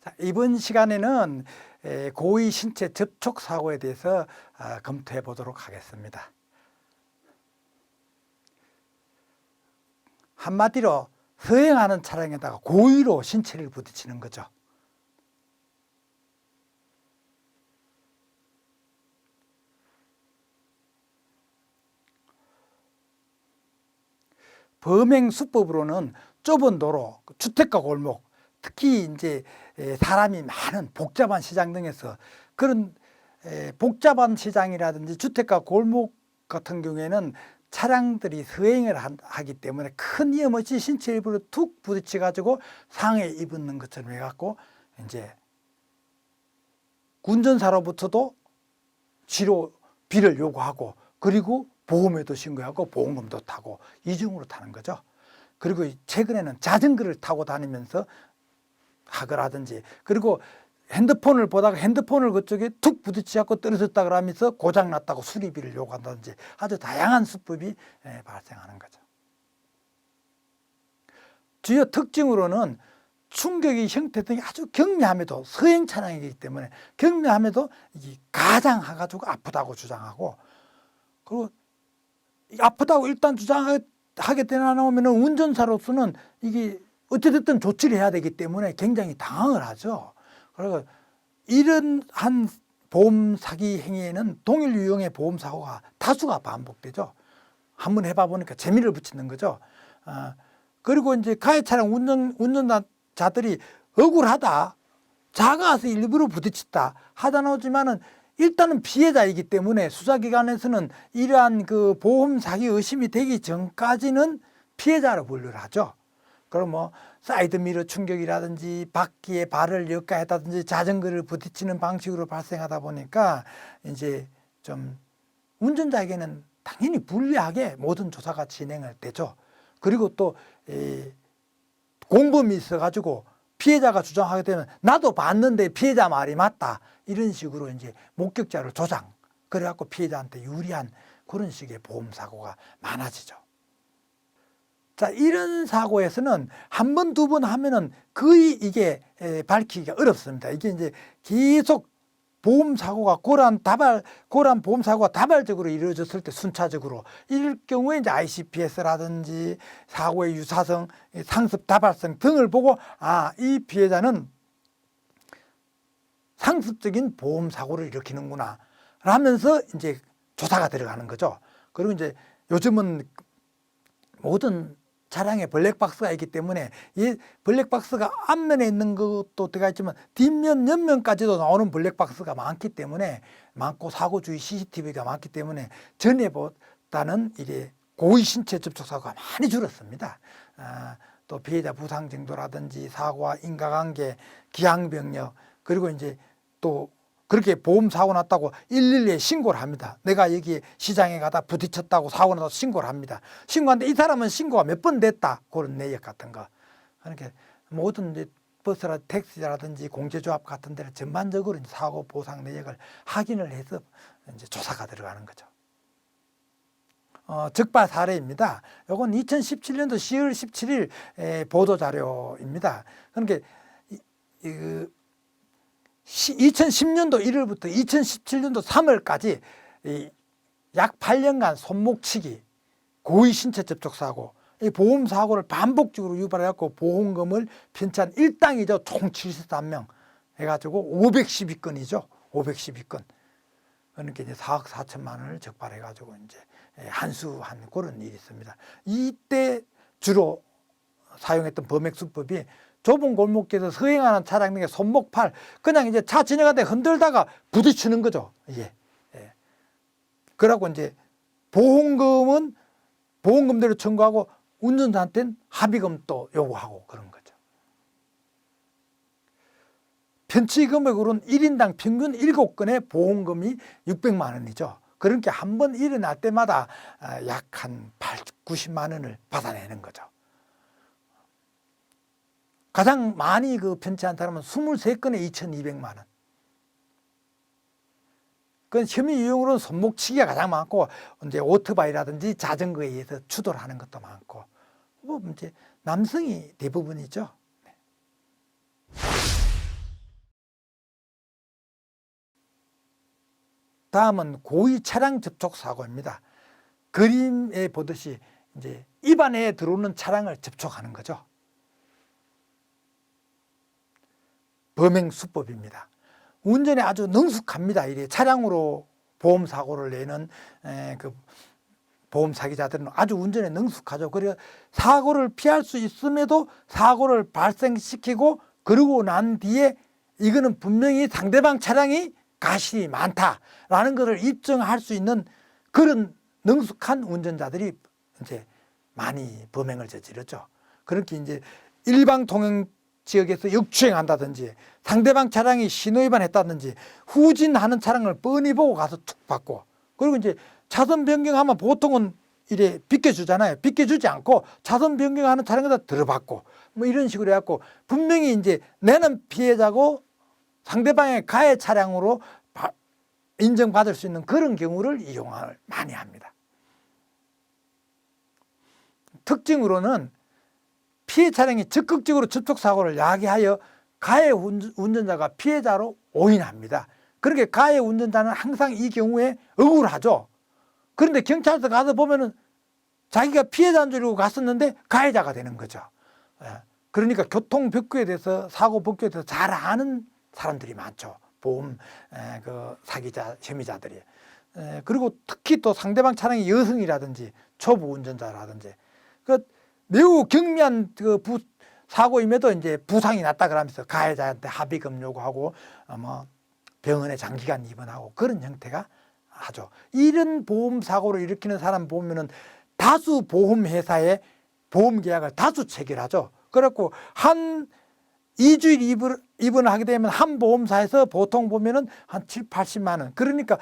자, 이번 시간에는 고의 신체 접촉 사고에 대해서 검토해 보도록 하겠습니다. 한마디로 서행하는 차량에다가 고의로 신체를 부딪히는 거죠. 범행 수법으로는 좁은 도로, 주택가 골목, 특히 이제 사람이 많은 복잡한 시장 등에서 그런 복잡한 시장이라든지 주택가 골목 같은 경우에는 차량들이 서행을 하기 때문에 큰 위험 없이 신체 일부를 툭 부딪혀 가지고 상해 입는 것처럼 해갖고 이제 운전사로부터도 치료비를 요구하고 그리고 보험에도 신고하고 보험금도 타고 이중으로 타는 거죠. 그리고 최근에는 자전거를 타고 다니면서 하거라든지 그리고 핸드폰을 보다가 핸드폰을 그쪽에 툭 부딪혀갖고 떨어졌다 그러면서 고장났다고 수리비를 요구한다든지 아주 다양한 수법이 발생하는 거죠. 주요 특징으로는 충격의 형태 등이 아주 경미함에도 서행 차량이기 때문에 경미함에도 가장해가지고 아프다고 주장하고 그리고 아프다고 일단 주장하게 되나오면 운전사로서는 이게 어찌됐든 조치를 해야 되기 때문에 굉장히 당황을 하죠. 그리고 이런 한 보험 사기 행위에는 동일 유형의 보험 사고가 다수가 반복되죠. 한번 해봐 보니까 재미를 붙이는 거죠. 그리고 이제 가해 차량 운전자들이 억울하다, 자가서 일부러 부딪혔다 하다 나오지만은 일단은 피해자이기 때문에 수사기관에서는 이러한 그 보험 사기 의심이 되기 전까지는 피해자로 분류를 하죠. 그럼 뭐 사이드미러 충격이라든지 바퀴에 발을 역가했다든지 자전거를 부딪히는 방식으로 발생하다 보니까 이제 좀 운전자에게는 당연히 불리하게 모든 조사가 진행을 되죠. 그리고 또 공범이 있어가지고 피해자가 주장하게 되면 나도 봤는데 피해자 말이 맞다 이런 식으로 이제 목격자를 조장 그래갖고 피해자한테 유리한 그런 식의 보험 사고가 많아지죠. 자, 이런 사고에서는 한 번, 두 번 하면은 거의 이게 밝히기가 어렵습니다. 이게 이제 계속 보험 사고가 고란 보험 사고가 다발적으로 이루어졌을 때 순차적으로 이럴 경우에 이제 ICPS라든지 사고의 유사성, 상습 다발성 등을 보고 이 피해자는 상습적인 보험 사고를 일으키는구나 라면서 이제 조사가 들어가는 거죠. 그리고 이제 요즘은 모든 차량에 블랙박스가 있기 때문에 이 블랙박스가 앞면에 있는 것도 들어가 있지만 뒷면, 옆면까지도 나오는 블랙박스가 많기 때문에 많고 사고주의 CCTV가 많기 때문에 전에보다는 이게 고의 신체 접촉 사고가 많이 줄었습니다. 또 피해자 부상 정도라든지 사고와 인과관계, 기항병력 그리고 이제 또 그렇게 보험 사고 났다고 112에 신고를 합니다. 내가 여기 시장에 가다 부딪혔다고 사고 나서 신고를 합니다. 신고하는데 이 사람은 신고가 몇 번 됐다. 그런 내역 같은 거. 그러니까 모든 이제 버스라 택시라든지 공제조합 같은 데를 전반적으로 이제 사고 보상 내역을 확인을 해서 이제 조사가 들어가는 거죠. 적발 사례입니다. 이건 2017년도 10월 17일 보도 자료입니다. 그러니까 2010년도 1월부터 2017년도 3월까지 약 8년간 손목치기, 고의 신체 접촉 사고, 이 보험 사고를 반복적으로 유발해갖고 보험금을 편취한 일당이죠. 총 73명 해가지고 512건이죠. 512건. 그러니까 이제 4억 4천만 원을 적발해가지고 이제 한수한 그런 일이 있습니다. 이때 주로 사용했던 범행 수법이 좁은 골목길에서 서행하는 차량 등의 손목, 팔 그냥 이제 차 지나가다 흔들다가 부딪히는 거죠. 그러고 이제 보험금은 보험금대로 청구하고 운전자한테는 합의금 또 요구하고 그런 거죠. 편취 금액으로는 1인당 평균 7건의 보험금이 600만 원이죠. 그러니까 한 번 일어날 때마다 약 한 80, 90만 원을 받아내는 거죠. 가장 많이 편취한 사람은 23건에 2,200만 원. 그 혐의 유형으로는 손목치기가 가장 많고 이제 오토바이라든지 자전거에 의해서 추돌을 하는 것도 많고 뭐 이제 남성이 대부분이죠. 다음은 고의 차량 접촉 사고입니다. 그림에 보듯이 이제 입안에 들어오는 차량을 접촉하는 거죠. 범행 수법입니다. 운전에 아주 능숙합니다. 이래 차량으로 보험 사고를 내는 그 보험 사기자들은 아주 운전에 능숙하죠. 그래서 사고를 피할 수 있음에도 사고를 발생시키고 그러고 난 뒤에 이거는 분명히 상대방 차량이 가실이 많다라는 것을 입증할 수 있는 그런 능숙한 운전자들이 이제 많이 범행을 저지르죠. 그렇게 이제 일방 통행 지역에서 역주행한다든지 상대방 차량이 신호위반했다든지 후진하는 차량을 뻔히 보고 가서 툭 받고, 그리고 이제 차선 변경하면 보통은 이래 비켜주잖아요. 비켜주지 않고 차선 변경하는 차량에다 들어받고 뭐 이런 식으로 해갖고 분명히 이제 내는 피해자고 상대방의 가해 차량으로 인정받을 수 있는 그런 경우를 이용을 많이 합니다. 특징으로는 피해 차량이 적극적으로 접촉사고를 야기하여 가해 운전자가 피해자로 오인합니다. 그렇게 가해 운전자는 항상 이 경우에 억울하죠. 그런데 경찰서 가서 보면은 자기가 피해자인 줄 알고 갔었는데 가해자가 되는 거죠. 그러니까 교통법규에 대해서, 사고 법규에 대해서 잘 아는 사람들이 많죠. 보험 그 사기자, 혐의자들이. 그리고 특히 또 상대방 차량이 여성이라든지 초보 운전자라든지 그 매우 경미한 그 사고임에도 이제 부상이 났다 그러면서 가해자한테 합의금 요구하고 뭐 병원에 장기간 입원하고 그런 형태가 하죠. 이런 보험 사고를 일으키는 사람 보면은 다수 보험회사에 보험 계약을 다수 체결하죠. 그래갖고 한 2주일 입원을 하게 되면 한 보험사에서 보통 보면은 한 7, 80만 원. 그러니까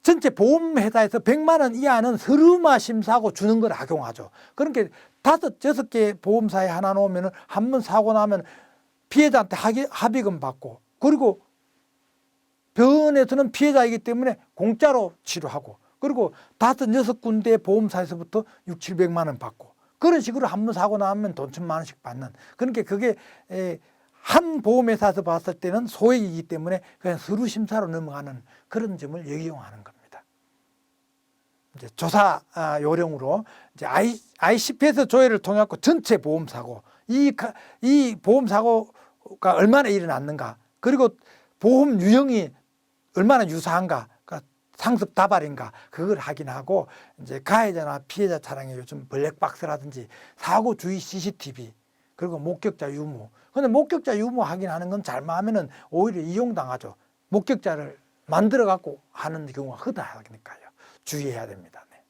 전체 보험회사에서 100만 원 이하는 서류마 심사하고 주는 걸 악용하죠. 그러니까 5, 6개 보험사에 하나 놓으면은 한 번 사고 나면 피해자한테 합의금 받고, 그리고 병원에서는 피해자이기 때문에 공짜로 치료하고, 그리고 5, 6군데 보험사에서부터 6, 700만 원 받고, 그런 식으로 한 번 사고 나면 돈 1,000만 원씩 받는. 그러니까 그게 한 보험회사에서 봤을 때는 소액이기 때문에 그냥 서류 심사로 넘어가는 그런 점을 이용하는 겁니다. 이제 조사 요령으로 이제 ICP에서 조회를 통해 갖고 전체 보험 사고, 이 보험 사고가 얼마나 일어났는가, 그리고 보험 유형이 얼마나 유사한가, 그러니까 상습 다발인가, 그걸 확인하고 이제 가해자나 피해자 차량에 요즘 블랙박스라든지 사고 주의 CCTV, 그리고 목격자 유무. 근데 목격자 유무 확인하는 건 잘못하면은 오히려 이용당하죠. 목격자를 만들어 갖고 하는 경우가 허다하니까요. 주의해야 됩니다. 네.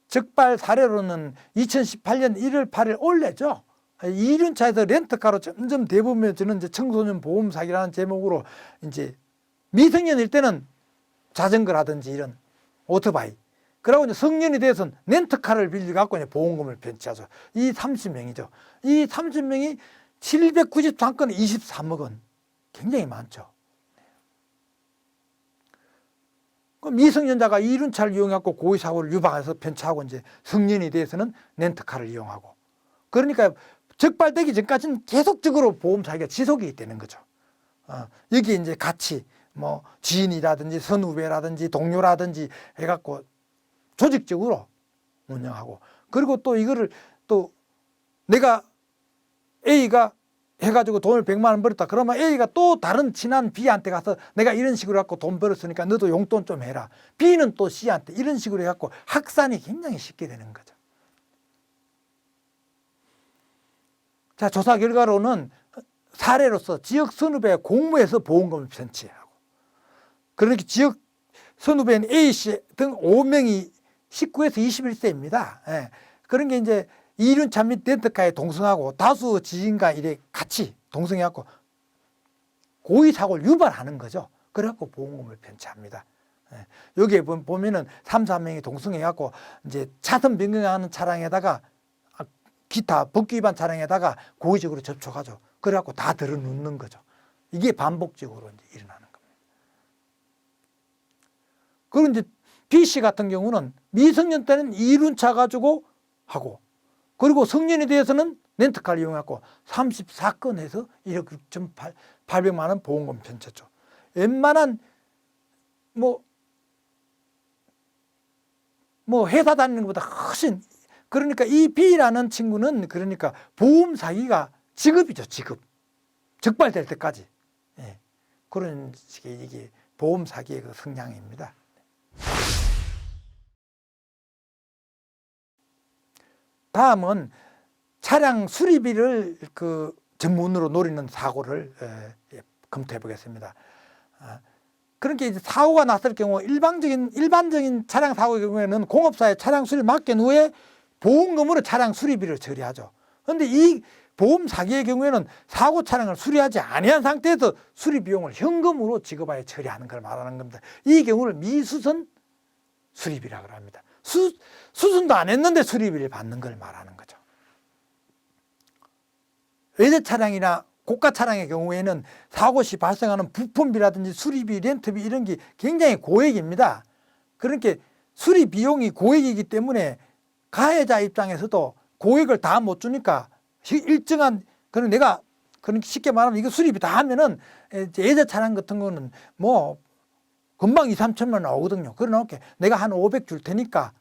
적발 사례로는 2018년 1월 8일 올해죠. 이륜차에서 렌트카로 점점 대부분에서는 이제 청소년 보험 사기라는 제목으로 이제 미성년일 때는 자전거라든지 이런 오토바이, 그러고 이제 성년이 돼서는 렌트카를 빌려 갖고 이제 보험금을 편취하죠. 이 30명이죠. 이 30명이 793건 23억 원. 굉장히 많죠. 미성년자가 이륜차를 이용해서 고의 사고를 유발해서 편취하고 이제 성년이 돼서는 렌트카를 이용하고. 그러니까 적발되기 전까지는 계속적으로 보험 사기가 지속이 되는 거죠. 여기 이제 같이 뭐 지인이라든지 선후배라든지 동료라든지 해갖고 조직적으로 운영하고, 그리고 또 이거를 또 내가 A가 해가지고 돈을 100만 원 벌었다. 그러면 A가 또 다른 친한 B한테 가서 내가 이런 식으로 해갖고 돈 벌었으니까 너도 용돈 좀 해라. B는 또 C한테 이런 식으로 해갖고 확산이 굉장히 쉽게 되는 거죠. 자, 조사 결과로는 사례로서 지역 선후배 공모해서 보험금을 편취하고, 그러니까 지역 선후배인 A씨 등 5명이 19에서 21세입니다. 예. 그런 게 이제 이륜차 및 렌트카에 동승하고 다수 지인과 이래 같이 동승해갖고 고의 사고를 유발하는 거죠. 그래갖고 보험금을 편취합니다. 예. 여기에 보면은 3, 4명이 동승해갖고 이제 차선 변경하는 차량에다가 기타 법규 위반 차량에다가 고의적으로 접촉하죠. 그래갖고 다 들어눕는 거죠. 이게 반복적으로 이제 일어나는 겁니다. 그리고 이제 B씨 같은 경우는 미성년 때는 이륜차 가지고 하고, 그리고 성년에 대해서는 렌트카를 이용했고 34건에서 1억 6,800만 원 보험금 편취했죠. 웬만한 회사 다니는 것보다 훨씬, 그러니까 이 B라는 친구는 그러니까 보험 사기가 직업이죠, 직업. 적발될 때까지. 예. 그런 식의 이게 보험 사기의 그 성향입니다. 다음은 차량 수리비를 그 전문으로 노리는 사고를 검토해 보겠습니다. 그러니까 이제 사고가 났을 경우 일반적인 차량 사고의 경우에는 공업사에 차량 수리를 맡긴 후에 보험금으로 차량 수리비를 처리하죠. 그런데 이 보험 사기의 경우에는 사고 차량을 수리하지 아니한 상태에서 수리 비용을 현금으로 지급하여 처리하는 걸 말하는 겁니다. 이 경우를 미수선 수리비라고 합니다. 수선도 안 했는데 수리비를 받는 걸 말하는 거죠. 외제 차량이나 고가 차량의 경우에는 사고 시 발생하는 부품비라든지 수리비, 렌트비 이런 게 굉장히 고액입니다. 그러니까 수리 비용이 고액이기 때문에 가해자 입장에서도 고액을 다 못 주니까 일정한, 그런 내가 그렇게 쉽게 말하면 이거 수리비 다 하면은 외제 차량 같은 거는 뭐 금방 2, 3천만 원 나오거든요. 그러니까 내가 한 500 줄 테니까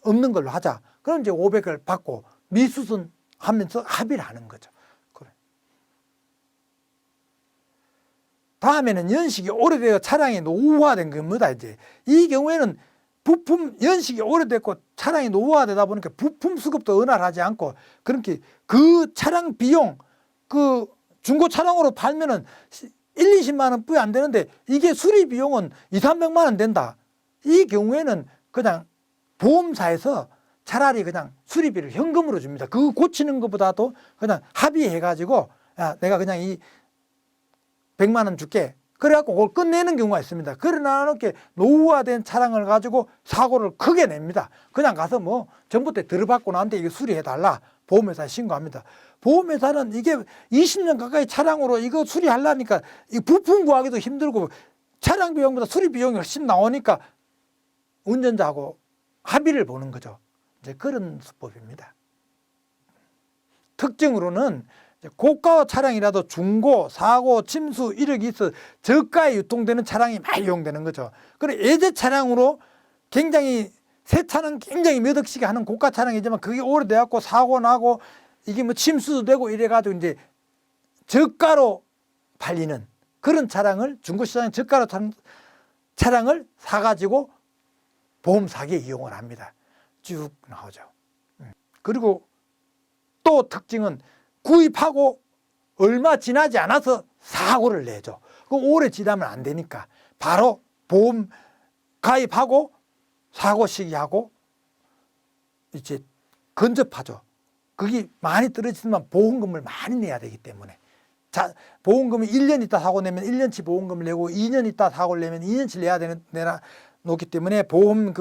없는 걸로 하자. 그럼 이제 500을 받고 미수선 하면서 합의를 하는 거죠. 그래. 다음에는 연식이 오래되어 차량이 노후화된 겁니다. 이제 이 경우에는 부품 연식이 오래됐고 차량이 노후화되다 보니까 부품 수급도 원활하지 않고, 그렇게 그 차량 비용, 그 중고 차량으로 팔면은 1, 20만 원 뿐이 안 되는데 이게 수리 비용은 2, 300만 원 된다. 이 경우에는 그냥 보험사에서 차라리 그냥 수리비를 현금으로 줍니다. 그 고치는 것보다도 그냥 합의해가지고, 야, 내가 그냥 이 100만 원 줄게. 그래갖고 그걸 끝내는 경우가 있습니다. 그러나 이렇게 노후화된 차량을 가지고 사고를 크게 냅니다. 그냥 가서 뭐 정부 때 들어받고 나한테 이거 수리해달라. 보험회사에 신고합니다. 보험회사는 이게 20년 가까이 차량으로 이거 수리하려니까 이 부품 구하기도 힘들고 차량 비용보다 수리 비용이 훨씬 나오니까 운전자하고 합의를 보는 거죠. 이제 그런 수법입니다. 특징으로는 고가 차량이라도 중고, 사고, 침수, 이력이 있어 저가에 유통되는 차량이 많이 이용되는 거죠. 그리고 예제 차량으로 굉장히 새 차는 굉장히 몇 억씩 하는 고가 차량이지만 그게 오래돼갖고 사고 나고 이게 뭐 침수도 되고 이래가지고 이제 저가로 팔리는 그런 차량을 중고시장에 저가로 차량을 사가지고 보험 사기에 이용을 합니다. 쭉 나오죠. 그리고 또 특징은 구입하고 얼마 지나지 않아서 사고를 내죠. 그 오래 지나면 안 되니까 바로 보험 가입하고 사고 시기하고 이제 근접하죠. 그게 많이 떨어지지만 보험금을 많이 내야 되기 때문에. 자, 보험금이 1년 있다 사고 내면 1년치 보험금을 내고 2년 있다 사고를 내면 2년치 내야 놓기 때문에 보험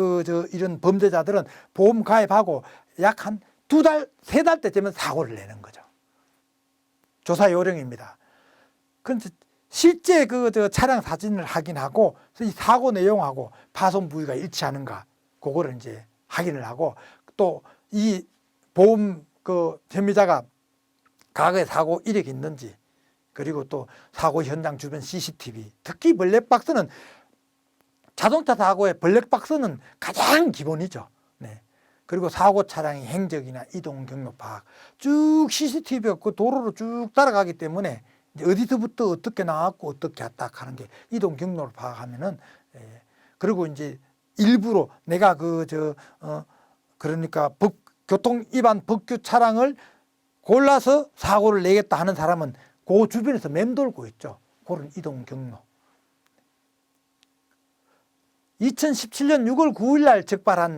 이런 범죄자들은 보험 가입하고 약 한 2달, 3달 때쯤은 사고를 내는 거죠. 조사 요령입니다. 그런데 실제 차량 사진을 확인하고 이 사고 내용하고 파손 부위가 일치하는가 그거를 이제 확인을 하고 또 이 보험 혐의자가 과거에 사고 이력이 있는지 그리고 또 사고 현장 주변 CCTV 특히 블랙박스는 자동차 사고의 블랙박스는 가장 기본이죠. 네. 그리고 사고 차량의 행적이나 이동 경로 파악 쭉 CCTV가 그 도로로 쭉 따라가기 때문에 이제 어디서부터 어떻게 나왔고 어떻게 왔다 하는 게 이동 경로를 파악하면은 그리고 이제 일부러 내가 그러니까 교통 위반 법규 차량을 골라서 사고를 내겠다 하는 사람은 그 주변에서 맴돌고 있죠. 그런 이동 경로. 2017년 6월 9일 날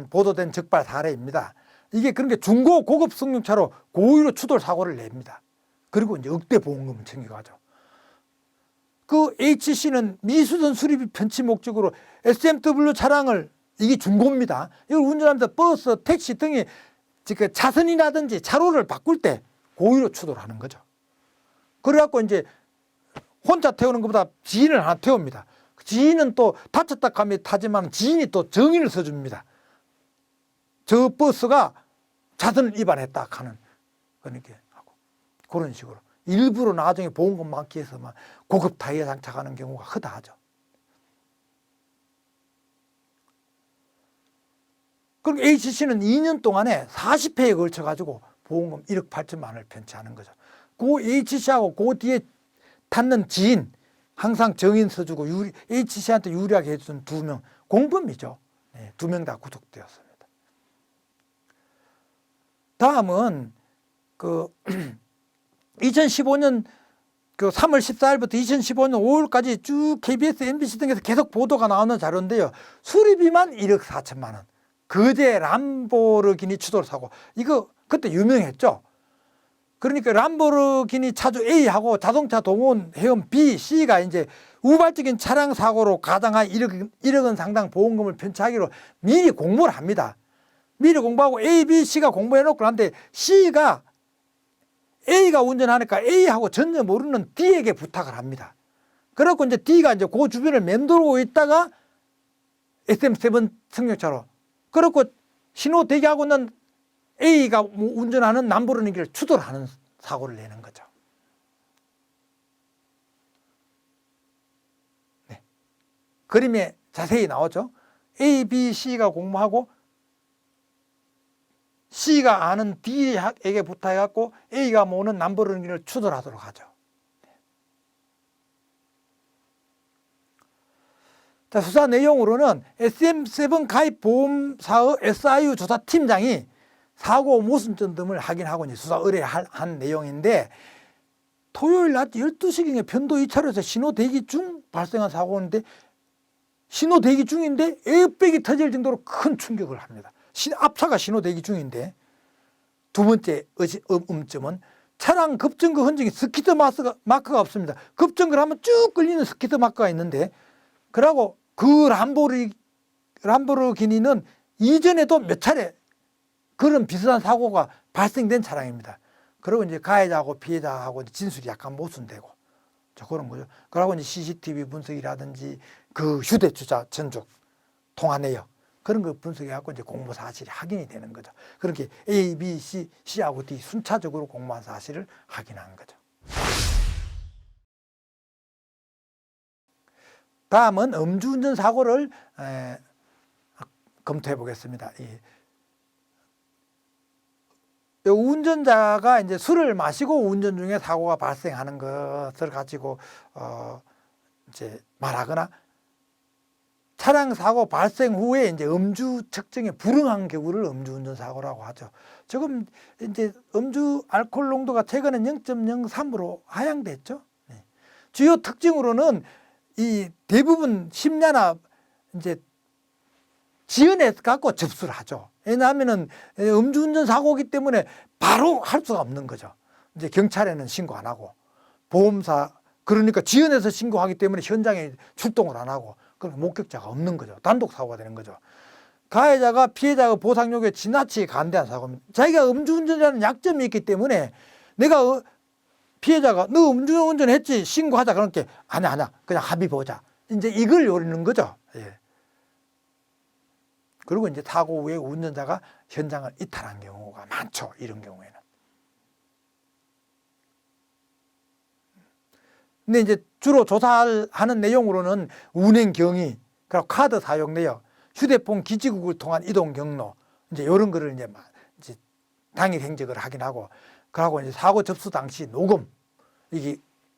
보도된 적발 사례입니다. 이게 그런 게 중고 고급 승용차로 고의로 추돌 사고를 냅니다. 그리고 이제 억대 보험금을 챙겨가죠. 그 HC는 미수선 수리비 편취 목적으로 SMW 차량을 이게 중고입니다. 이걸 운전하면서 버스, 택시 등의 차선이라든지 차로를 바꿀 때 고의로 추돌하는 거죠. 그래갖고 이제 혼자 태우는 것보다 지인을 하나 태웁니다. 지인은 또 다쳤다 하면 타지만 지인이 또 정의를 써줍니다. 저 버스가 차선 위반했다 하는 그러니까 하고 그런 식으로 일부러 나중에 보험금 많기 위해서 막 고급 타이어 장착하는 경우가 허다하죠. 그리고 HC는 2년 동안에 40회에 걸쳐 가지고 보험금 1억 8천만 원을 편취하는 거죠. 그 HC하고 그 뒤에 탔는 지인 항상 정인 서주고 HC한테 유리하게 해준 2명 공범이죠. 네, 2명 다 구속되었습니다. 다음은 그 2015년 그 3월 14일부터 2015년 5월까지 쭉 KBS, MBC 등에서 계속 보도가 나오는 자료인데요. 수리비만 1억 4천만 원. 거제 람보르기니 추돌 사고. 이거 그때 유명했죠. 그러니까 람보르기니 차주 A하고 자동차 동원 회원 B, C가 이제 우발적인 차량 사고로 가장한 1억 원 상당 보험금을 편취하기로 미리 공모를 합니다. 미리 공부하고 A, B, C가 공부해놓고 하는데 C가 A가 운전하니까 A하고 전혀 모르는 D에게 부탁을 합니다. 그래갖고 이제 D가 이제 그 주변을 맴돌고 있다가 SM7 승용차로. 그래갖고 신호 대기하고 있는 A가 운전하는 람보르기니를 추돌하는 사고를 내는 거죠. 네. 그림에 자세히 나오죠. A, B, C가 공모하고 C가 아는 D에게 부탁해갖고 A가 모으는 람보르기니를 추돌하도록 하죠. 자, 수사 내용으로는 SM7 가입 보험사의 SIU 조사팀장이 사고 모순점 등을 확인하고 이제 수사 의뢰한 내용인데 토요일 낮 12시경에 편도 2차로에서 신호 대기 중 발생한 사고인데 신호 대기 중인데 에어백이 터질 정도로 큰 충격을 합니다. 앞차가 신호 대기 중인데 두 번째 음점은 차량 급정거 흔적이 스키드 마크가 없습니다. 급정거를 하면 쭉 끌리는 스키드 마크가 있는데 그러고 그 람보르기니는 이전에도 몇 차례 그런 비슷한 사고가 발생된 차량입니다. 그리고 이제 가해자하고 피해자하고 진술이 약간 모순되고 그런 거죠. 그러고 이제 CCTV 분석이라든지 그 휴대주차 전적 통화 내역 그런 거 분석해갖고 이제 공모 사실이 확인이 되는 거죠. 그렇게 A, B, C하고 D 순차적으로 공모한 사실을 확인한 거죠. 다음은 음주운전 사고를 검토해 보겠습니다. 운전자가 이제 술을 마시고 운전 중에 사고가 발생하는 것을 가지고 이제 말하거나 차량 사고 발생 후에 이제 음주 측정에 불응한 경우를 음주운전 사고라고 하죠. 지금 이제 음주 알코올 농도가 최근에 0.03으로 하향됐죠. 네. 주요 특징으로는 이 대부분 심야나 이제 지연해 갖고 접수를 하죠. 왜냐하면은 음주운전 사고이기 때문에 바로 할 수가 없는 거죠. 이제 경찰에는 신고 안 하고 보험사 그러니까 지연해서 신고하기 때문에 현장에 출동을 안 하고 그럼 목격자가 없는 거죠. 단독 사고가 되는 거죠. 가해자가 피해자의 보상 요구에 지나치게 간대한 사고입니다. 자기가 음주운전이라는 약점이 있기 때문에 내가 피해자가 너 음주운전 했지 신고하자 그러니까 아니야 그냥 합의 보자 이제 이걸 노리는 거죠. 예. 그리고 이제 사고 후에 운전자가 현장을 이탈한 경우가 많죠. 이런 경우에는. 근데 이제 주로 조사하는 내용으로는 운행 경위, 그리고 카드 사용 내역, 휴대폰 기지국을 통한 이동 경로, 이제 이런 거를 이제 당일 행적을 확인하고, 그리고 이제 사고 접수 당시 녹음, 이게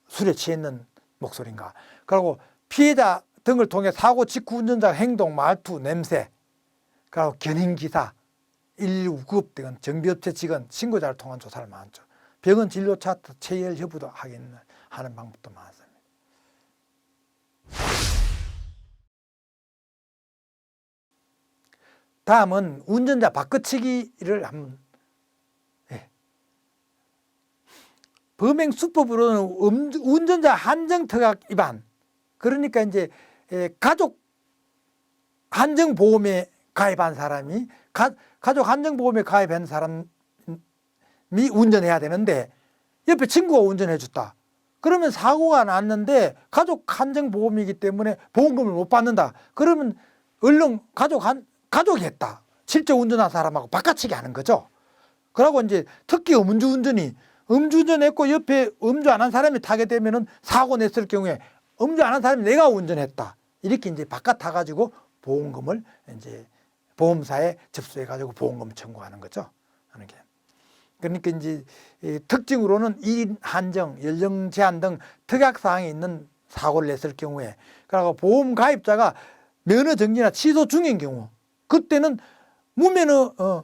술에 취했는 목소리인가, 그리고 피해자 등을 통해 사고 직후 운전자 행동, 말투, 냄새, 그리고 견인기사, 119 구급 등은 정비업체 직원, 신고자를 통한 조사를 많죠. 병원 진료 차트, 체열 여부도 확인하는 방법도 많습니다. 다음은 운전자 바꿔치기를 한번. 범행 수법으로는 운전자 한정특약 위반. 그러니까 이제 가족 한정보험에 가입한 사람이 가족 한정보험에 가입한 사람이 운전해야 되는데 옆에 친구가 운전해 줬다. 그러면 사고가 났는데 가족 한정보험이기 때문에 보험금을 못 받는다. 그러면 얼른 가족이 했다. 실제 운전한 사람하고 바꿔치기 하는 거죠. 그러고 이제 특히 음주운전했고 옆에 음주 안 한 사람이 타게 되면은 사고 냈을 경우에 음주 안 한 사람이 내가 운전했다. 이렇게 이제 바꿔 타가지고 보험금을 이제 보험사에 접수해가지고 보험금을 청구하는 거죠. 하는 게. 그러니까 이제 특징으로는 1인 한정, 연령 제한 등 특약사항이 있는 사고를 냈을 경우에, 그리고 보험 가입자가 면허 정지나 취소 중인 경우, 그때는 무면허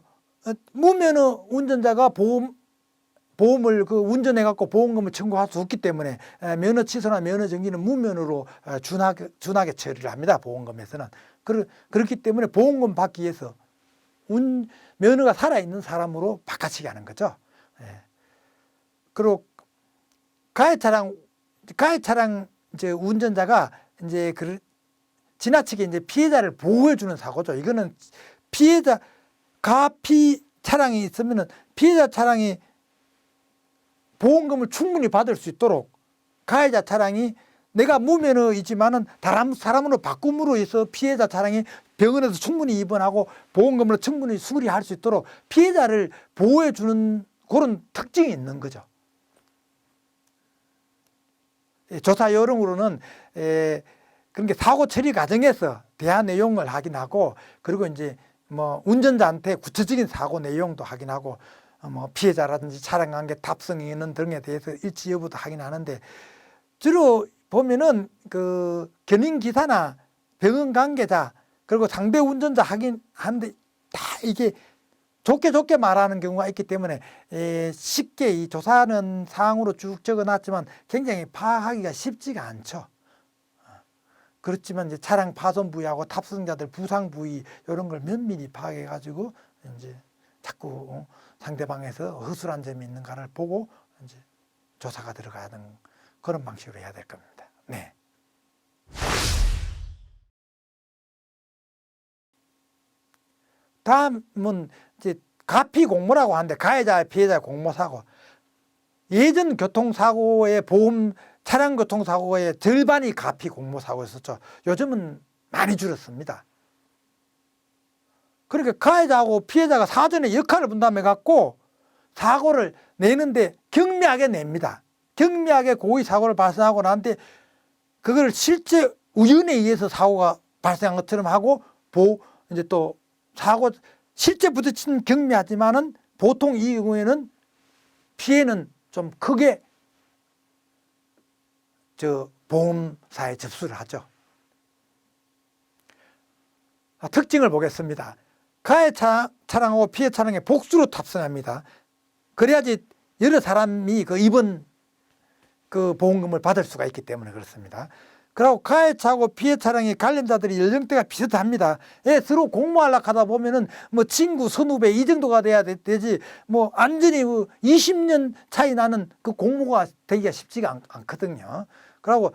운전자가 보험을 운전해갖고 보험금을 청구할 수 없기 때문에 면허 취소나 면허 정지는 무면허로 준하게 처리를 합니다. 보험금에서는. 그렇기 때문에 보험금 받기 위해서 면허가 살아있는 사람으로 바꿔치기 하는 거죠. 예. 그리고 가해차량 이제 운전자가 이제 지나치게 이제 피해자를 보호해주는 사고죠. 이거는 가피 차량이 있으면은 피해자 차량이 보험금을 충분히 받을 수 있도록 가해자 차량이 내가 무면허이지만은 다른 사람으로 바꿈으로 해서 피해자 차량이 병원에서 충분히 입원하고 보험금으로 충분히 수리할 수 있도록 피해자를 보호해주는 그런 특징이 있는 거죠. 조사 요령으로는 그런 게 사고 처리 과정에서 대화 내용을 확인하고, 그리고 이제 뭐 운전자한테 구체적인 사고 내용도 확인하고, 뭐 피해자라든지 차량 관계 탑승 인원 등에 대해서 일치 여부도 확인하는데, 주로 보면은 그 견인 기사나 병원 관계자 그리고 상대 운전자 확인하는데 다 이게 좋게 말하는 경우가 있기 때문에 쉽게 이 조사하는 사항으로 쭉 적어놨지만 굉장히 파악하기가 쉽지가 않죠. 그렇지만 이제 차량 파손 부위하고 탑승자들 부상 부위 이런 걸 면밀히 파악해 가지고 이제 자꾸 상대방에서 허술한 점이 있는가를 보고 이제 조사가 들어가는 그런 방식으로 해야 될 겁니다. 네. 다음은 이제 가피 공모라고 하는데, 가해자 피해자 공모 사고. 예전 교통사고의 차량 교통사고의 절반이 가피 공모 사고였었죠. 요즘은 많이 줄었습니다. 그러니까 가해자하고 피해자가 사전에 역할을 분담해 갖고 사고를 내는데 경미하게 냅니다. 경미하게 고의 사고를 발생하고 나는데 그걸 실제 우연에 의해서 사고가 발생한 것처럼 하고 이제 또 사고 실제 부딪힌 경미하지만은 보통 이 경우에는 피해는 좀 크게 보험사에 접수를 하죠. 특징을 보겠습니다. 가해 차량하고 피해 차량에 복수로 탑승합니다. 그래야지 여러 사람이 이번 보험금을 받을 수가 있기 때문에 그렇습니다. 그리고 가해 차고 피해 차량의 관련자들이 연령대가 비슷합니다. 서로 공모하려고 하다 보면은 뭐 친구, 선후배 이 정도가 돼야 되지, 뭐 완전히 20년 차이 나는 그 공모가 되기가 쉽지가 않거든요. 그리고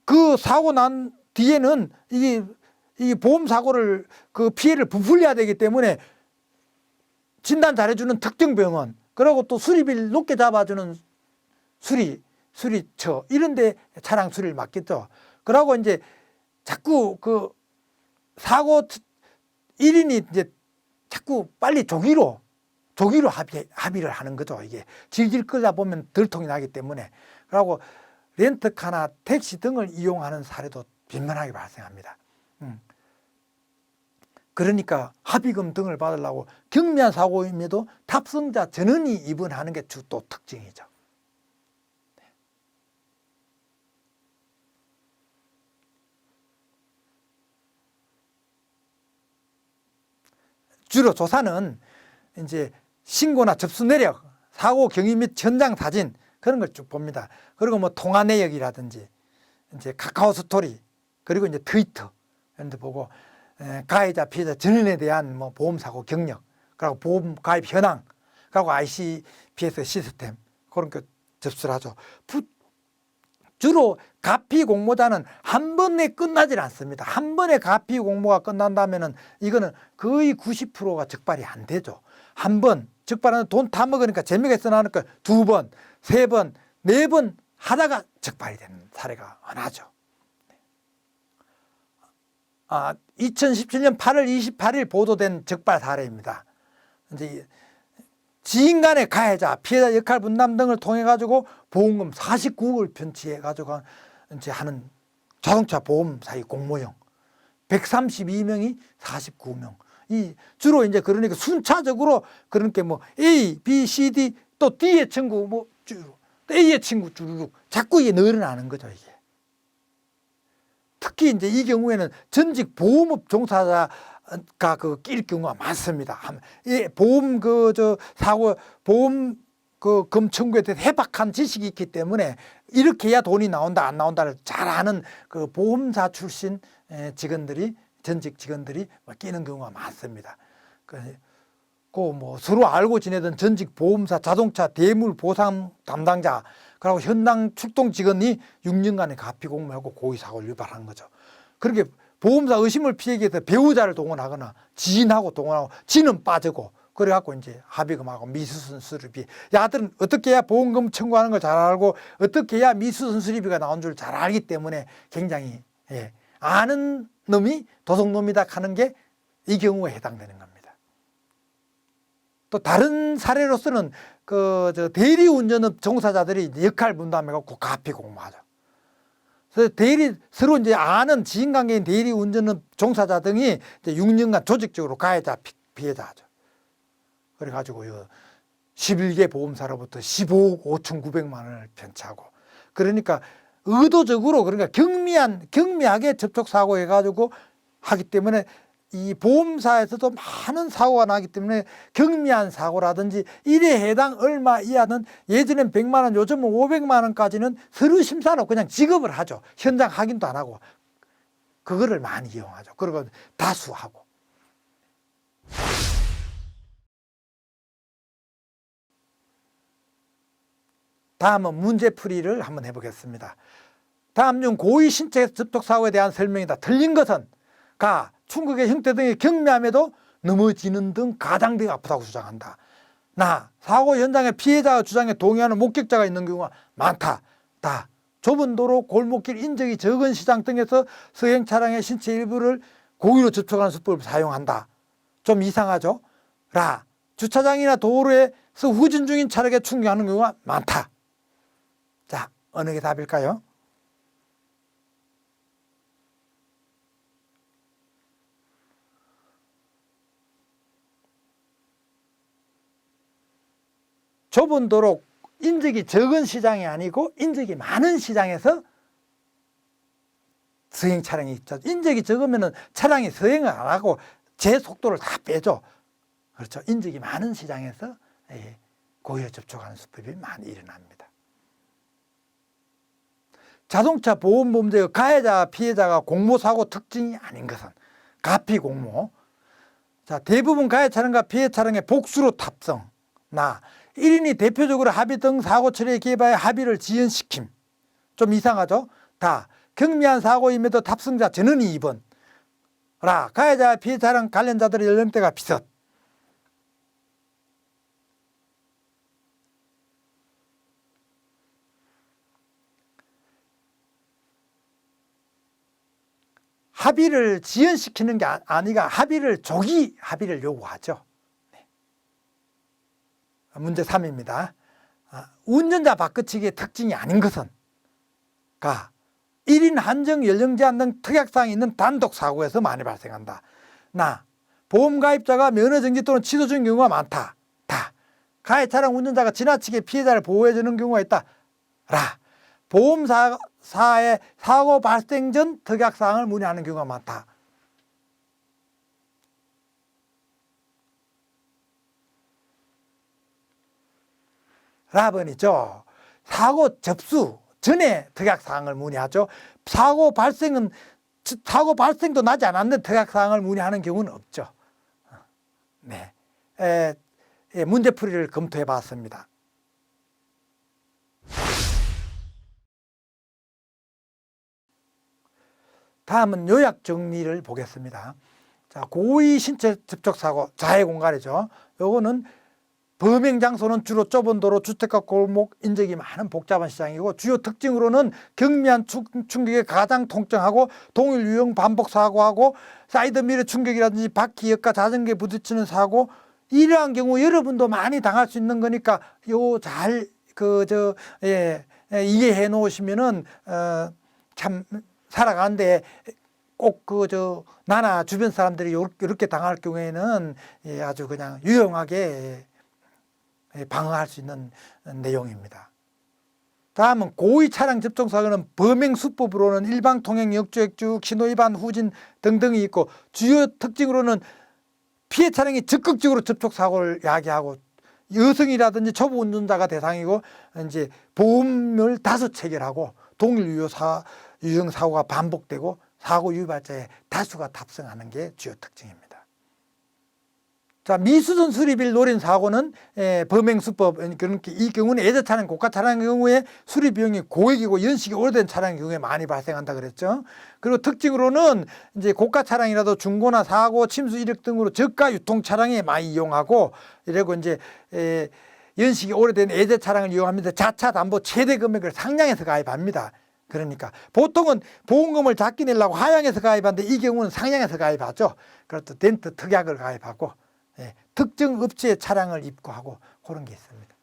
그 사고 난 뒤에는 이 보험 사고를 피해를 부풀려야 되기 때문에 진단 잘해주는 특정 병원, 그리고 또 수리비를 높게 잡아주는 수리처 이런데 차량 수리를 맡겠죠. 그러고 이제 자꾸 사고 1인이 이제 자꾸 빨리 조기로 합의를 하는 거죠. 이게 질질 끌다 보면 들통이 나기 때문에. 그리고 렌트카나 택시 등을 이용하는 사례도 빈번하게 발생합니다. 그러니까 합의금 등을 받으려고 경미한 사고임에도 탑승자 전원이 입원하는 게 또 특징이죠. 주로 조사는 이제 신고나 접수 내역, 사고 경위 및 현장 사진 그런 걸 쭉 봅니다. 그리고 뭐 통화 내역이라든지 이제 카카오 스토리, 그리고 이제 트위터 이런 데 보고 가해자 피해자 전원에 대한 뭐 보험 사고 경력, 그리고 보험 가입 현황, 그리고 ICPS 시스템 그런 거 접수를 하죠. 주로 가피 공모자는 한 번에 끝나질 않습니다. 한 번에 가피 공모가 끝난다면은 이거는 거의 90%가 적발이 안 되죠. 한 번 적발하는 돈 다 먹으니까 재미가 있어 나니까 2번, 3번, 4번 하다가 적발이 되는 사례가 흔하죠. 2017년 8월 28일 보도된 적발 사례입니다. 이제 지인 간의 가해자, 피해자 역할 분담 등을 통해 가지고 보험금 49억을 편취해 가지고 이제 하는 자동차 보험사의 공모형 132명이 49명. 주로 이제 그러니까 순차적으로 그러니까 뭐 A, B, C, D 또 D의 친구 뭐 쭈르륵, A의 친구 쭈르륵 자꾸 이게 늘어나는 거죠, 이게. 특히 이제 이 경우에는 전직 보험업 종사자가 낄 경우가 많습니다. 이 보험 사고 보험 금 청구에 대해서 해박한 지식이 있기 때문에 이렇게 해야 돈이 나온다 안 나온다를 잘 아는 그 보험사 출신 직원들이 전직 직원들이 끼는 경우가 많습니다. 뭐 서로 알고 지내던 전직 보험사 자동차 대물 보상 담당자 그리고 현장 출동 직원이 6년간의 가피 공모하고 고의 사고를 유발한 거죠. 그렇게 보험사 의심을 피하기 위해서 배우자를 동원하거나 지인하고 동원하고 지는 빠지고 그래갖고 이제 합의금하고 미수선 수리비. 야들은 어떻게 해야 보험금 청구하는 걸 잘 알고 어떻게 해야 미수선 수리비가 나온 줄 잘 알기 때문에 굉장히 아는 놈이 도둑놈이다 하는 게 이 경우에 해당되는 겁니다. 또 다른 사례로서는 대리운전업 종사자들이 역할 분담해갖고 가피 공모하죠. 그래서 서로 이제 아는 지인관계인 대리운전업 종사자 등이 이제 6년간 조직적으로 가해자 피해자죠. 그래가지고 11개 보험사로부터 15억 5,900만 원을 편취하고 그러니까 의도적으로 그러니까 경미하게 접촉사고 해가지고 하기 때문에 이 보험사에서도 많은 사고가 나기 때문에 경미한 사고라든지 일에 해당 얼마 이하는 예전엔 100만 원 요즘은 500만 원까지는 서류 심사로 그냥 지급을 하죠. 현장 확인도 안 하고 그거를 많이 이용하죠. 그리고 다수하고. 다음은 문제풀이를 한번 해보겠습니다. 다음 중 고의 신체 접촉 사고에 대한 설명이다. 틀린 것은 가 충격의 형태 등의 경미함에도 넘어지는 등 가장되게 아프다고 주장한다. 나 사고 현장에 피해자의 주장에 동의하는 목격자가 있는 경우가 많다. 다 좁은 도로, 골목길, 인적이 적은 시장 등에서 서행 차량의 신체 일부를 고의로 접촉하는 수법을 사용한다. 좀 이상하죠? 라 주차장이나 도로에서 후진 중인 차량에 충격하는 경우가 많다. 자, 어느 게 답일까요? 좁은 도로, 인적이 적은 시장이 아니고 인적이 많은 시장에서 서행 차량이 있죠. 인적이 적으면 차량이 서행을 안 하고 제 속도를 다 빼죠. 그렇죠. 인적이 많은 시장에서 고의에 접촉하는 수법이 많이 일어납니다. 자동차 보험 범죄의 가해자, 피해자가 공모사고 특징이 아닌 것은 가피 공모. 자, 대부분 가해 차량과 피해 차량의 복수로 탑승. 1인이 대표적으로 합의 등 사고 처리에 기여하여 합의를 지연시킴. 좀 이상하죠? 다 경미한 사고임에도 탑승자 전원이 2번. 가해자 피해 차량 관련자들의 연령대가 비슷. 합의를 지연시키는 게 아니라 합의를 요구하죠. 문제 3입니다. 운전자 바꿔치기의 특징이 아닌 것은 1인 한정 연령 제한 등 특약사항이 있는 단독 사고에서 많이 발생한다. 보험 가입자가 면허 정지 또는 취소 중인 경우가 많다. 가해 차량 운전자가 지나치게 피해자를 보호해주는 경우가 있다. 보험사의 사고 발생 전 특약사항을 문의하는 경우가 많다. 라번이죠. 사고 접수 전에 특약사항을 문의하죠. 사고 발생도 나지 않았는데 특약사항을 문의하는 경우는 없죠. 네, 문제풀이를 검토해 봤습니다. 다음은 요약 정리를 보겠습니다. 자, 고의 신체 접촉 사고, 자해 공간이죠. 요거는 범행 장소는 주로 좁은 도로, 주택가, 골목, 인적이 많은 복잡한 시장이고 주요 특징으로는 경미한 충격에 가장 통증하고 동일 유형 반복 사고하고 사이드미러 충격이라든지 바퀴 역과 자전거에 부딪히는 사고 이러한 경우 여러분도 많이 당할 수 있는 거니까 이해해 놓으시면은 참 살아가는데 꼭 나나 주변 사람들이 이렇게 당할 경우에는 아주 그냥 유용하게 방어할 수 있는 내용입니다. 다음은 고의 차량 접촉 사고는 범행 수법으로는 일방 통행, 역주행주, 신호 위반, 후진 등등이 있고 주요 특징으로는 피해 차량이 적극적으로 접촉 사고를 야기하고 여성이라든지 초보 운전자가 대상이고 이제 보험을 다수 체결하고 동일 유형 사고가 반복되고 사고 유발자의 다수가 탑승하는 게 주요 특징입니다. 자, 미수전 수리비를 노린 사고는 범행 수법, 그러니까 이 경우는 예전 차량, 고가 차량의 경우에 수리 비용이 고액이고 연식이 오래된 차량의 경우에 많이 발생한다 그랬죠. 그리고 특징으로는 이제 고가 차량이라도 중고나 사고, 침수 이력 등으로 저가 유통 차량에 많이 이용하고 이러고 이제 연식이 오래된 예제 차량을 이용하면서 자차 담보 최대 금액을 상량해서 가입합니다. 그러니까 보통은 보험금을 작게 내려고 하향해서 가입하는데 이 경우는 상향해서 가입하죠. 그래서 덴트 특약을 가입하고 특정 업체의 차량을 입고하고 그런 게 있습니다.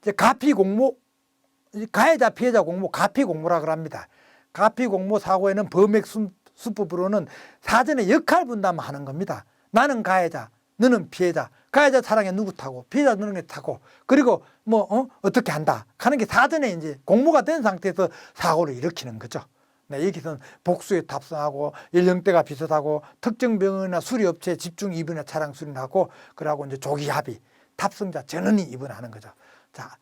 이제 가피 공모, 가해자 피해자 공모, 가피 공모라고 합니다. 가피 공모 사고에는 범액 수법으로는 사전에 역할 분담하는 겁니다. 나는 가해자, 너는 피해자. 가해자 차량에 누구 타고, 피해자 누구 타고, 그리고 어떻게 한다 하는 게 사전에 이제 공모가 된 상태에서 사고를 일으키는 거죠. 네, 여기서는 복수에 탑승하고 연령대가 비슷하고 특정 병원이나 수리업체에 집중 입원이나 차량 수리하고 그러고 이제 조기 합의 탑승자 전원이 입원하는 거죠. 자,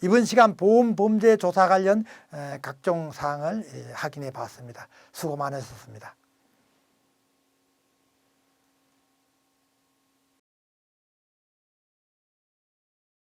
이번 시간 보험 범죄 조사 관련 각종 사항을 확인해 봤습니다. 수고 많으셨습니다.